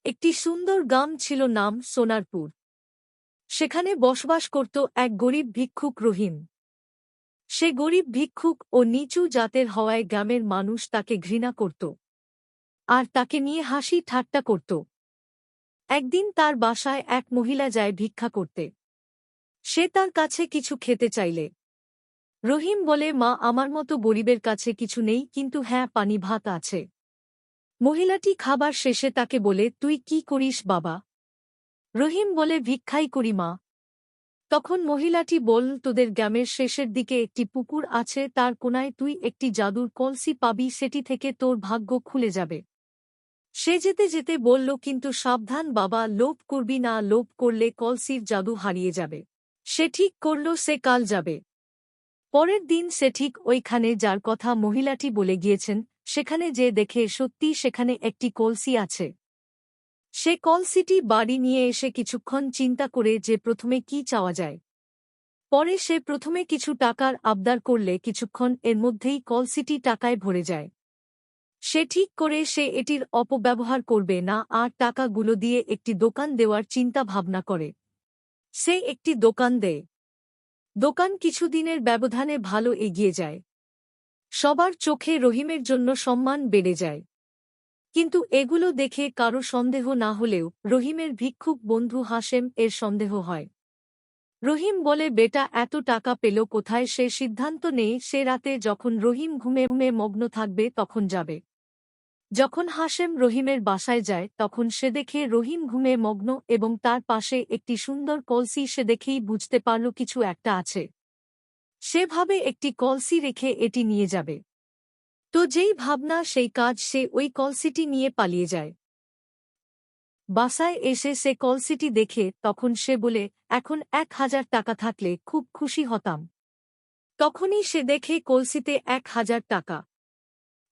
একটি সুন্দর গ্রাম ছিল, নাম সোনারপুর। সেখানে বসবাস করত এক গরিব ভিক্ষুক রহিম। সে গরিব ভিক্ষুক ও নিচু জাতের হওয়ায় গ্রামের মানুষ তাকে ঘৃণা করত আর তাকে নিয়ে হাসি ঠাট্টা করত। একদিন তার বাসায় এক মহিলা যায় ভিক্ষা করতে। সে তার কাছে কিছু খেতে চাইলে রহিম বলে, মা, আমার মতো গরিবের কাছে কিছু নেই, কিন্তু হ্যাঁ, পানি ভাত আছে। মহিলাটি খাবার শেষে তাকে বলে, তুই কি করিস বাবা? রহিম বলে, ভিক্ষাই করি মা। তখন মহিলাটি বল, তোদের গ্রামের শেষের দিকে একটি পুকুর আছে, তার কোনায় তুই একটি জাদুর কলসি পাবি, সেটি থেকে তোর ভাগ্য খুলে যাবে। সে যেতে যেতে বলল, কিন্তু সাবধান বাবা, লোভ করবি না, লোভ করলে কলসির জাদু হারিয়ে যাবে। সে ঠিক করল, সে কাল যাবে। পরের দিন সে ঠিক ওইখানে যার কথা মহিলাটি বলে গিয়েছেন সেখানে যে দেখে সত্যি সেখানে একটি কলসি আছে। সে কলসিটি বাড়ি নিয়ে এসে কিছুক্ষণ চিন্তা করে যে প্রথমে কি চাওয়া যায়। পরে সে প্রথমে কিছু টাকার আবদার করলে কিছুক্ষণ এর মধ্যেই কলসিটি টাকায় ভরে যায়। সে ঠিক করে সে এটির অপব্যবহার করবে না আর টাকাগুলো দিয়ে একটি দোকান দেওয়ার চিন্তা ভাবনা করে। সে একটি দোকান দেয়। দোকান কিছুদিনের ব্যবধানে ভালো এগিয়ে যায়। সবার চোখে রহিমের জন্য সম্মান বেড়ে যায়। কিন্তু এগুলো দেখে কারো সন্দেহ না হলেও রহিমের ভিক্ষুক বন্ধু হাশেম এর সন্দেহ হয়। রহিম বলে, বেটা এত টাকা পেল কোথায়? সে সিদ্ধান্ত নেয় সে রাতে যখন রহিম ঘুমে ঘুমে মগ্ন থাকবে তখন যাবে। যখন হাশেম রহিমের বাসায় যায় তখন সে দেখে রহিম ঘুমে মগ্ন এবং তার পাশে একটি সুন্দর কলসি। সে দেখেই বুঝতে পারল কিছু একটা আছে। সে ভাবে একটি কলসি রেখে এটি নিয়ে যাবে। তো যেই ভাবনা সেই কাজ, সে ওই কলসিটি নিয়ে পালিয়ে যায়। বাসায় এসে সে কলসিটি দেখে তখন সে বলে, এখন 1000 টাকা থাকলে খুব খুশি হতাম। তখনই সে দেখে কলসিতে 1000 টাকা।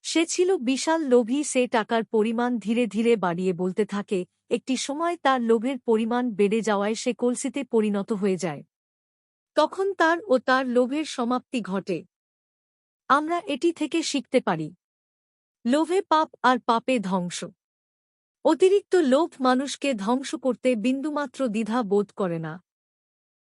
সে ছিল বিশাল লোভী। সে টাকার পরিমাণ ধীরে ধীরে বাড়িয়ে বলতে থাকে। একটি সময় তার লোভের পরিমাণ বেড়ে যাওয়ায় সে কলসিতে পরিণত হয়ে যায়। তখন তার ও তার লোভের সমাপ্তি ঘটে। আমরা এটি থেকে শিখতে পারি, লোভে পাপ আর পাপে ধ্বংস। অতিরিক্ত লোভ মানুষকে ধ্বংস করতে বিন্দুমাত্র দ্বিধা বোধ করে না।